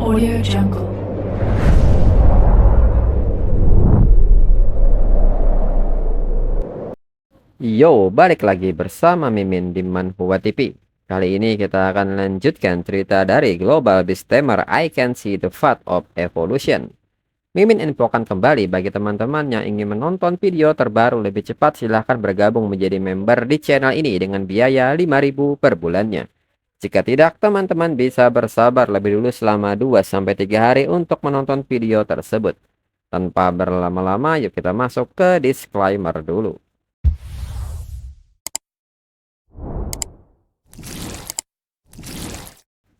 Audio Jungle. Yo, balik lagi bersama Mimin di Manhwa TV. Kali ini kita akan lanjutkan cerita dari Global Beast Tamer I Can See the Path of Evolution. Mimin infokan kembali bagi teman-teman yang ingin menonton video terbaru lebih cepat, silahkan bergabung menjadi member di channel ini dengan biaya 5.000 per bulannya. Jika tidak, teman-teman bisa bersabar lebih dulu selama 2-3 hari untuk menonton video tersebut. Tanpa berlama-lama, yuk kita masuk ke disclaimer dulu.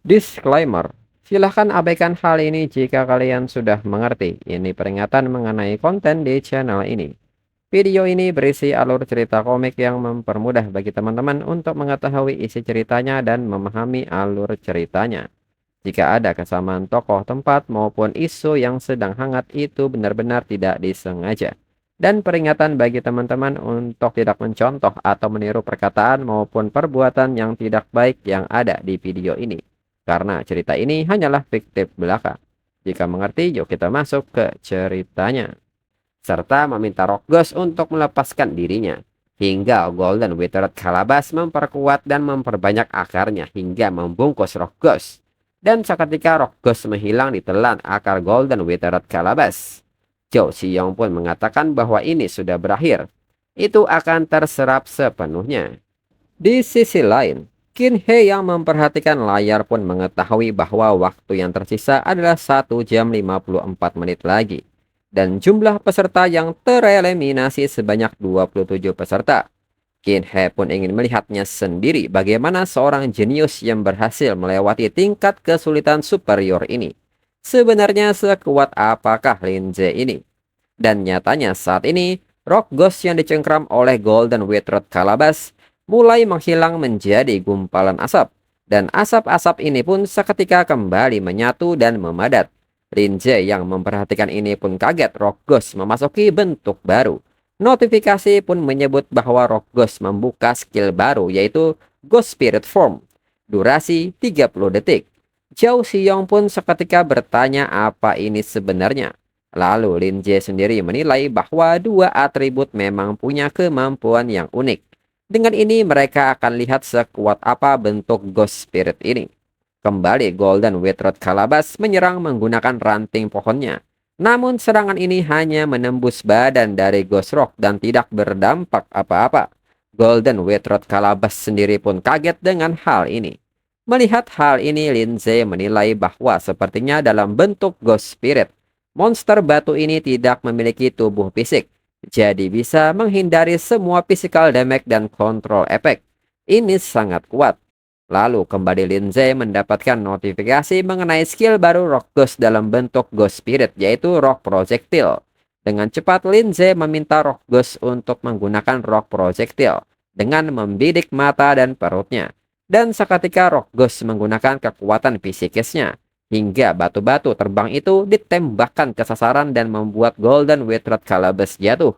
Disclaimer, silahkan abaikan hal ini jika kalian sudah mengerti. Ini peringatan mengenai konten di channel ini. Video ini berisi alur cerita komik yang mempermudah bagi teman-teman untuk mengetahui isi ceritanya dan memahami alur ceritanya. Jika ada kesamaan tokoh, tempat, maupun isu yang sedang hangat, itu benar-benar tidak disengaja. Dan peringatan bagi teman-teman untuk tidak mencontoh atau meniru perkataan maupun perbuatan yang tidak baik yang ada di video ini. Karena cerita ini hanyalah fiktif belaka. Jika mengerti, yuk kita masuk ke ceritanya. Serta meminta Rockghost untuk melepaskan dirinya. Hingga Golden Withered Calabash memperkuat dan memperbanyak akarnya hingga membungkus Rockghost. Dan seketika Rockghost menghilang ditelan akar Golden Withered Calabash. Zhou Xiyong pun mengatakan bahwa ini sudah berakhir. Itu akan terserap sepenuhnya. Di sisi lain, Qin He yang memperhatikan layar pun mengetahui bahwa waktu yang tersisa adalah 1 jam 54 menit lagi. Dan jumlah peserta yang tereliminasi sebanyak 27 peserta. Qin He pun ingin melihatnya sendiri bagaimana seorang jenius yang berhasil melewati tingkat kesulitan superior ini. Sebenarnya sekuat apakah Lin Ze ini? Dan nyatanya saat ini, Rockghost yang dicengkram oleh Golden Withered Calabash mulai menghilang menjadi gumpalan asap. Dan asap-asap ini pun seketika kembali menyatu dan memadat. Lin Ze yang memperhatikan ini pun kaget Rockghost memasuki bentuk baru. Notifikasi pun menyebut bahwa Rockghost membuka skill baru yaitu Ghost Spirit Form. Durasi 30 detik. Zhou Xiyong pun seketika bertanya apa ini sebenarnya. Lalu Lin Ze sendiri menilai bahwa dua atribut memang punya kemampuan yang unik. Dengan ini mereka akan lihat sekuat apa bentuk Ghost Spirit ini. Kembali Golden Withered Calabash menyerang menggunakan ranting pohonnya. Namun serangan ini hanya menembus badan dari Ghost Rock dan tidak berdampak apa-apa. Golden Withered Calabash sendiri pun kaget dengan hal ini. Melihat hal ini, Lin Ze menilai bahwa sepertinya dalam bentuk Ghost Spirit, monster batu ini tidak memiliki tubuh fisik. Jadi bisa menghindari semua physical damage dan control effect. Ini sangat kuat. Lalu kembali Lin Ze mendapatkan notifikasi mengenai skill baru Rockghost dalam bentuk Ghost Spirit yaitu Rock Projectile. Dengan cepat Lin Ze meminta Rockghost untuk menggunakan Rock Projectile dengan membidik mata dan perutnya. Dan seketika Rockghost menggunakan kekuatan psikisnya. Hingga batu-batu terbang itu ditembakkan ke sasaran dan membuat Golden Withered Calabash jatuh.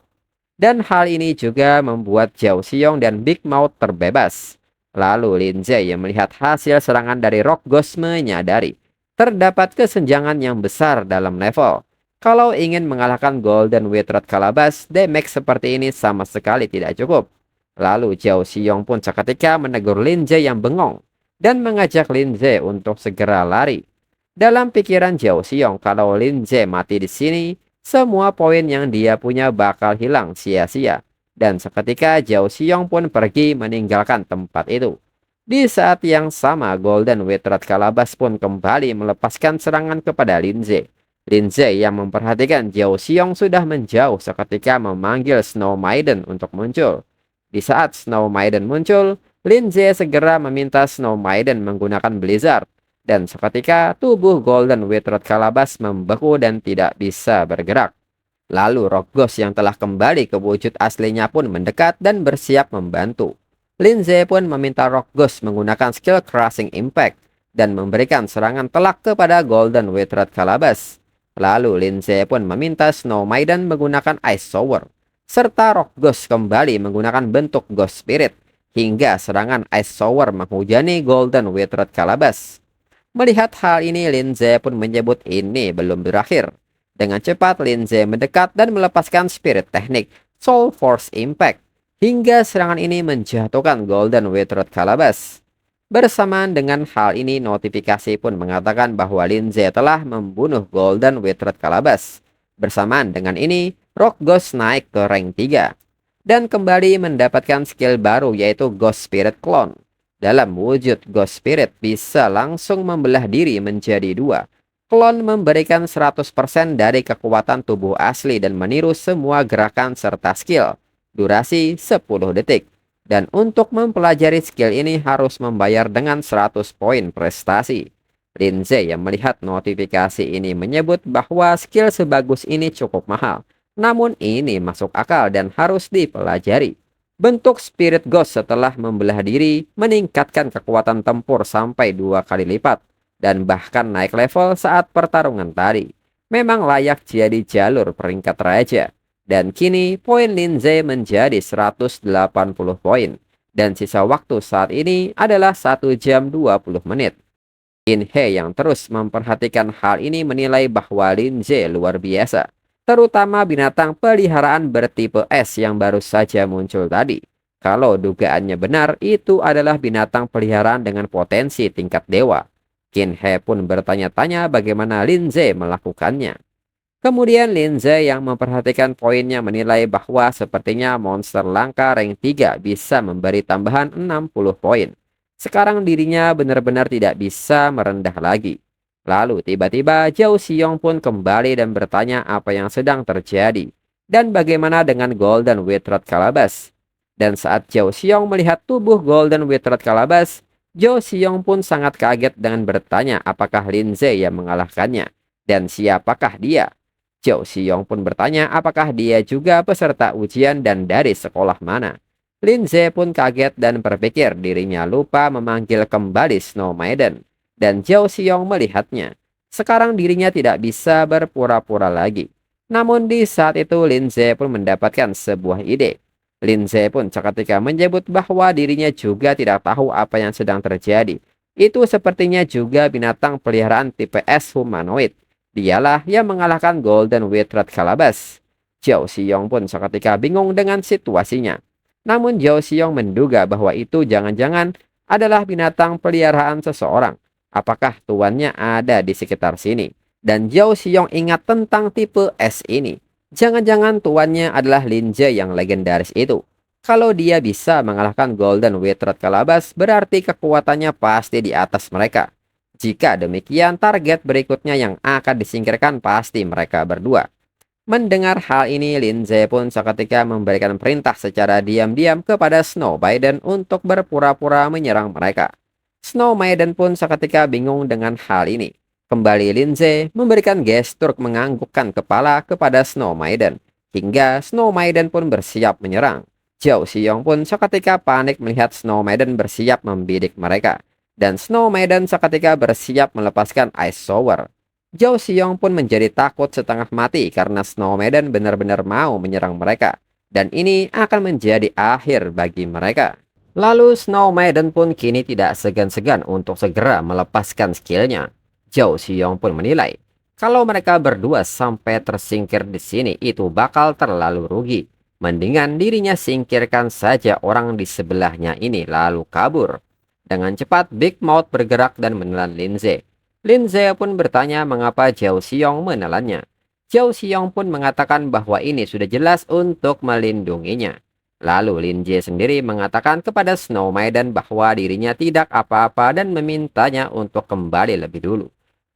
Dan hal ini juga membuat Zhou Xiyong dan Big Mouth terbebas. Lalu Lin Ze yang melihat hasil serangan dari Rockghost menyadari terdapat kesenjangan yang besar dalam level. Kalau ingin mengalahkan Golden Withered Calabash, damage seperti ini sama sekali tidak cukup. Lalu Zhou Xiyong pun seketika menegur Lin Ze yang bengong dan mengajak Lin Ze untuk segera lari. Dalam pikiran Zhou Xiyong, kalau Lin Ze mati di sini, semua poin yang dia punya bakal hilang sia-sia. Dan seketika Zhou Xiyong pun pergi meninggalkan tempat itu. Di saat yang sama, Golden Withered Calabash pun kembali melepaskan serangan kepada Lin Ze. Lin Ze yang memperhatikan Zhou Xiyong sudah menjauh seketika memanggil Snow Maiden untuk muncul. Di saat Snow Maiden muncul, Lin Ze segera meminta Snow Maiden menggunakan Blizzard. Dan seketika tubuh Golden Withered Calabash membeku dan tidak bisa bergerak. Lalu Rockghost yang telah kembali ke wujud aslinya pun mendekat dan bersiap membantu. Lin Ze pun meminta Rockghost menggunakan skill Crushing Impact dan memberikan serangan telak kepada Golden Withered Calabash. Lalu Lin Ze pun meminta Snow Maiden menggunakan Ice Shower. Serta Rockghost kembali menggunakan bentuk Ghost Spirit hingga serangan Ice Shower menghujani Golden Withered Calabash. Melihat hal ini, Lindsay pun menyebut ini belum berakhir. Dengan cepat, Lindsay mendekat dan melepaskan spirit teknik Soul Force Impact, hingga serangan ini menjatuhkan Golden Witherot Calabash. Bersamaan dengan hal ini, notifikasi pun mengatakan bahwa Lindsay telah membunuh Golden Witherot Calabash. Bersamaan dengan ini, Rock Ghost naik ke rank 3 dan kembali mendapatkan skill baru, yaitu Ghost Spirit Clone. Dalam wujud Ghost Spirit bisa langsung membelah diri menjadi dua. Clone memberikan 100% dari kekuatan tubuh asli dan meniru semua gerakan serta skill. Durasi 10 detik. Dan untuk mempelajari skill ini harus membayar dengan 100 poin prestasi. Lindsay yang melihat notifikasi ini menyebut bahwa skill sebagus ini cukup mahal. Namun ini masuk akal dan harus dipelajari. Bentuk Spirit Ghost setelah membelah diri meningkatkan kekuatan tempur sampai 2 kali lipat. Dan bahkan naik level saat pertarungan tadi. Memang layak jadi jalur peringkat raja. Dan kini poin Lindsay menjadi 180 poin. Dan sisa waktu saat ini adalah 1 jam 20 menit. Qin He yang terus memperhatikan hal ini menilai bahwa Lindsay luar biasa. Terutama binatang peliharaan bertipe S yang baru saja muncul tadi. Kalau dugaannya benar, itu adalah binatang peliharaan dengan potensi tingkat dewa. Qin He pun bertanya-tanya bagaimana Lindsay melakukannya. Kemudian Lindsay yang memperhatikan poinnya menilai bahwa sepertinya monster langka rank 3 bisa memberi tambahan 60 poin. Sekarang dirinya benar-benar tidak bisa merendah lagi. Lalu tiba-tiba Zhao Xiong pun kembali dan bertanya apa yang sedang terjadi. Dan bagaimana dengan Golden Witherot Calabash. Dan saat Zhao Xiong melihat tubuh Golden Witherot Calabash, Zhao Xiong pun sangat kaget dengan bertanya apakah Lindsay yang mengalahkannya. Dan siapakah dia? Zhao Xiong pun bertanya apakah dia juga peserta ujian dan dari sekolah mana. Lindsay pun kaget dan berpikir dirinya lupa memanggil kembali Snow Maiden. Dan Zhao Xiong melihatnya. Sekarang dirinya tidak bisa berpura-pura lagi. Namun di saat itu Lindsay pun mendapatkan sebuah ide. Lindsay pun seketika menyebut bahwa dirinya juga tidak tahu apa yang sedang terjadi. Itu sepertinya juga binatang peliharaan tipe S humanoid. Dialah yang mengalahkan Golden Witherot Calabash. Zhao Xiong pun seketika bingung dengan situasinya. Namun Zhao Xiong menduga bahwa itu jangan-jangan adalah binatang peliharaan seseorang. Apakah tuannya ada di sekitar sini? Dan Zhao Xiong ingat tentang tipe S ini. Jangan-jangan tuannya adalah Lindsay yang legendaris itu. Kalau dia bisa mengalahkan Golden Witherot Calabash, berarti kekuatannya pasti di atas mereka. Jika demikian, target berikutnya yang akan disingkirkan pasti mereka berdua. Mendengar hal ini, Lindsay pun seketika memberikan perintah secara diam-diam kepada Snow Maiden untuk berpura-pura menyerang mereka. Snow Maiden pun seketika bingung dengan hal ini. Kembali Lindsay memberikan gestur menganggukkan kepala kepada Snow Maiden, hingga Snow Maiden pun bersiap menyerang. Zhao Xiong pun seketika panik melihat Snow Maiden bersiap membidik mereka. Dan Snow Maiden seketika bersiap melepaskan Ice Shower. Zhao Xiong pun menjadi takut setengah mati karena Snow Maiden benar-benar mau menyerang mereka. Dan ini akan menjadi akhir bagi mereka. Lalu Snow Maiden pun kini tidak segan-segan untuk segera melepaskan skillnya. Zhao Xiong pun menilai, kalau mereka berdua sampai tersingkir di sini itu bakal terlalu rugi. Mendingan dirinya singkirkan saja orang di sebelahnya ini lalu kabur. Dengan cepat, Big Mouth bergerak dan menelan Lindsay. Lindsay pun bertanya mengapa Zhao Xiong menelannya. Zhao Xiong pun mengatakan bahwa ini sudah jelas untuk melindunginya. Lalu Lindsay sendiri mengatakan kepada Snow Maiden bahwa dirinya tidak apa-apa dan memintanya untuk kembali lebih dulu.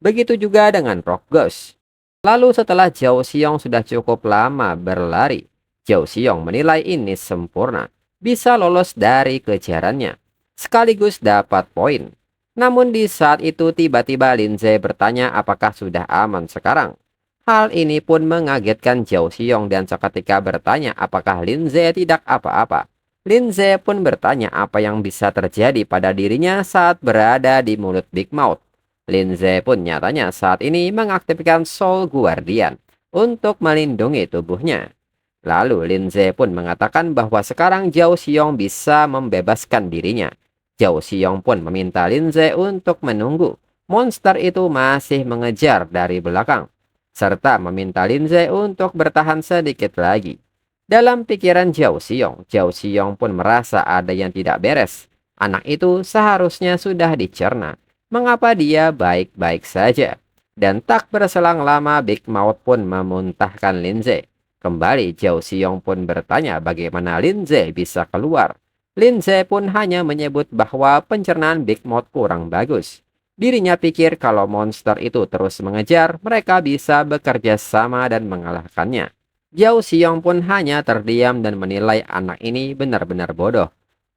Begitu juga dengan Rock Ghost. Lalu setelah Zhao Xiong sudah cukup lama berlari, Zhao Xiong menilai ini sempurna, bisa lolos dari kejarannya, sekaligus dapat poin. Namun di saat itu tiba-tiba Lindsay bertanya apakah sudah aman sekarang. Hal ini pun mengagetkan Zhao Xiong dan seketika bertanya apakah Lindsay tidak apa-apa. Lindsay pun bertanya apa yang bisa terjadi pada dirinya saat berada di mulut Big Mouth. Lindsay pun nyatanya saat ini mengaktifkan Soul Guardian untuk melindungi tubuhnya. Lalu Lindsay pun mengatakan bahwa sekarang Zhao Xiong bisa membebaskan dirinya. Zhao Xiong pun meminta Lindsay untuk menunggu. monster itu masih mengejar dari belakang, serta meminta Linze untuk bertahan sedikit lagi. Dalam pikiran Zhao Xiong pun merasa ada yang tidak beres. Anak itu seharusnya sudah dicerna. Mengapa dia baik-baik saja? Dan tak berselang lama Big Mouth pun memuntahkan Linze. Kembali Zhao Xiong pun bertanya bagaimana Linze bisa keluar. Linze pun hanya menyebut bahwa pencernaan Big Mouth kurang bagus. Dirinya pikir kalau monster itu terus mengejar, mereka bisa bekerja sama dan mengalahkannya. Zhao Xiong pun hanya terdiam dan menilai anak ini benar-benar bodoh.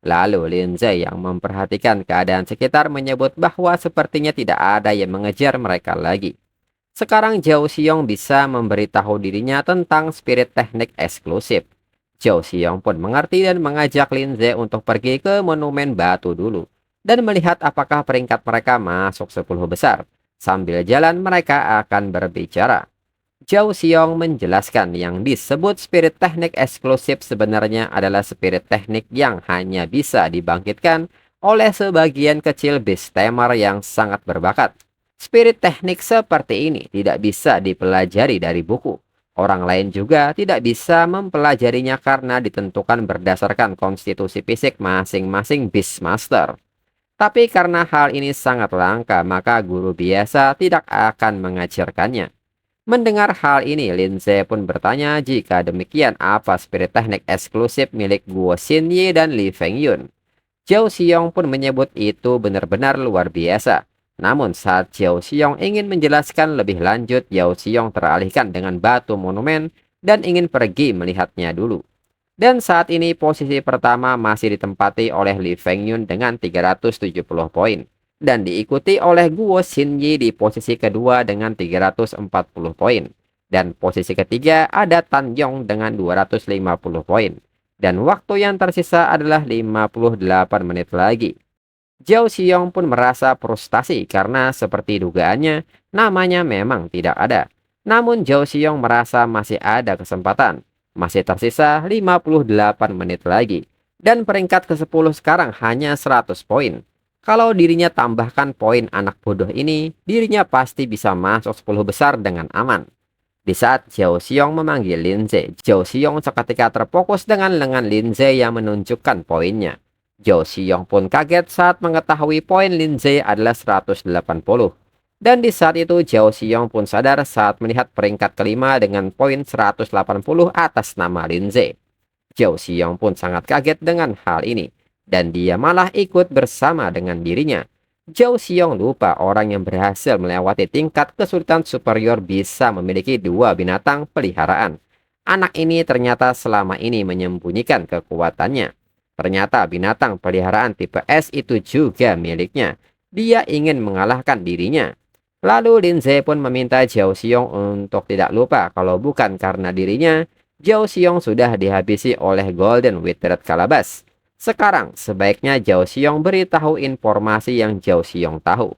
Lalu Linze yang memperhatikan keadaan sekitar menyebut bahwa sepertinya tidak ada yang mengejar mereka lagi. Sekarang Zhao Xiong bisa memberitahu dirinya tentang spirit teknik eksklusif. Zhao Xiong pun mengerti dan mengajak Linze untuk pergi ke monumen batu dulu dan melihat apakah peringkat mereka masuk 10 besar. Sambil jalan mereka akan berbicara. Zhao Xiong menjelaskan yang disebut spirit teknik eksklusif sebenarnya adalah spirit teknik yang hanya bisa dibangkitkan oleh sebagian kecil beast tamer yang sangat berbakat. Spirit teknik seperti ini tidak bisa dipelajari dari buku. Orang lain juga tidak bisa mempelajarinya karena ditentukan berdasarkan konstitusi fisik masing-masing Beastmaster. Tapi karena hal ini sangat langka, maka guru biasa tidak akan mengajarkannya. Mendengar hal ini, Linze pun bertanya jika demikian apa spirit teknik eksklusif milik Guo Xinye dan Li Fengyun. Zhao Xiong pun menyebut itu benar-benar luar biasa. Namun saat Zhao Xiong ingin menjelaskan lebih lanjut, Zhao Xiong teralihkan dengan batu monumen dan ingin pergi melihatnya dulu. Dan saat ini posisi pertama masih ditempati oleh Li Fengyun dengan 370 poin. Dan diikuti oleh Guo Xinyi di posisi kedua dengan 340 poin. Dan posisi ketiga ada Tan Yong dengan 250 poin. Dan waktu yang tersisa adalah 58 menit lagi. Zhao Xiong pun merasa frustasi karena seperti dugaannya, namanya memang tidak ada. Namun Zhao Xiong merasa masih ada kesempatan. Masih tersisa 58 menit lagi. Dan peringkat ke-10 sekarang hanya 100 poin. Kalau dirinya tambahkan poin anak bodoh ini, dirinya pasti bisa masuk 10 besar dengan aman. Di saat Zhao Xiong memanggil Linze, Zhao Xiong seketika terfokus dengan lengan Linze yang menunjukkan poinnya. Zhao Xiong pun kaget saat mengetahui poin Linze adalah 180. Dan di saat itu Zhao Xiong pun sadar saat melihat peringkat kelima dengan poin 180 atas nama Linze. Zhao Xiong pun sangat kaget dengan hal ini. Dan dia malah ikut bersama dengan dirinya. Zhao Xiong lupa orang yang berhasil melewati tingkat kesulitan superior bisa memiliki dua binatang peliharaan. Anak ini ternyata selama ini menyembunyikan kekuatannya. Ternyata binatang peliharaan tipe S itu juga miliknya. Dia ingin mengalahkan dirinya. Lalu Linze pun meminta Zhao Xiong untuk tidak lupa kalau bukan karena dirinya, Zhao Xiong sudah dihabisi oleh Golden Withered Calabash. Sekarang sebaiknya Zhao Xiong beritahu informasi yang Zhao Xiong tahu.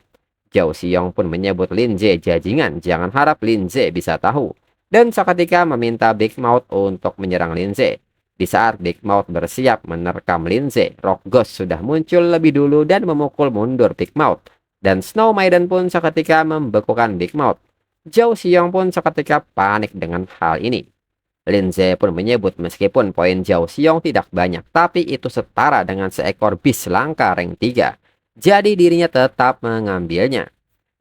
Zhao Xiong pun menyebut Linze jajingan, jangan harap Linze bisa tahu. Dan seketika meminta Big Mouth untuk menyerang Linze. Di saat Big Mouth bersiap menerkam Linze, Rock Ghost sudah muncul lebih dulu dan memukul mundur Big Mouth. Dan Snow Maiden pun seketika membekukan Big Mouth. Zhao Xiong pun seketika panik dengan hal ini. Linze pun menyebut meskipun poin Zhao Xiong tidak banyak, tapi itu setara dengan seekor bis langka rank 3. Jadi dirinya tetap mengambilnya.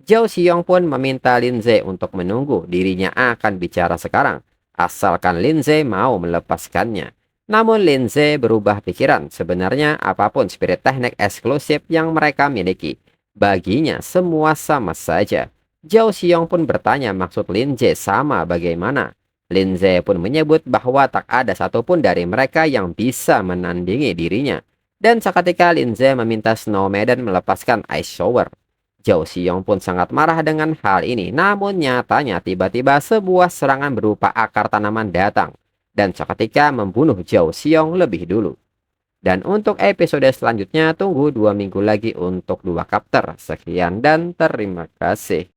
Zhao Xiong pun meminta Linze untuk menunggu, dirinya akan bicara sekarang, asalkan Linze mau melepaskannya. Namun Linze berubah pikiran, sebenarnya apapun spirit teknik eksklusif yang mereka miliki, baginya semua sama saja. Zhao Xiong pun bertanya maksud Linze sama bagaimana. Linze pun menyebut bahwa tak ada satupun dari mereka yang bisa menandingi dirinya. Dan seketika Linze meminta Snow Maiden melepaskan Ice Shower. Zhao Xiong pun sangat marah dengan hal ini. Namun nyatanya tiba-tiba sebuah serangan berupa akar tanaman datang. Dan seketika membunuh Zhao Xiong lebih dulu. Dan untuk episode selanjutnya tunggu 2 minggu lagi untuk 2 chapter. Sekian dan terima kasih.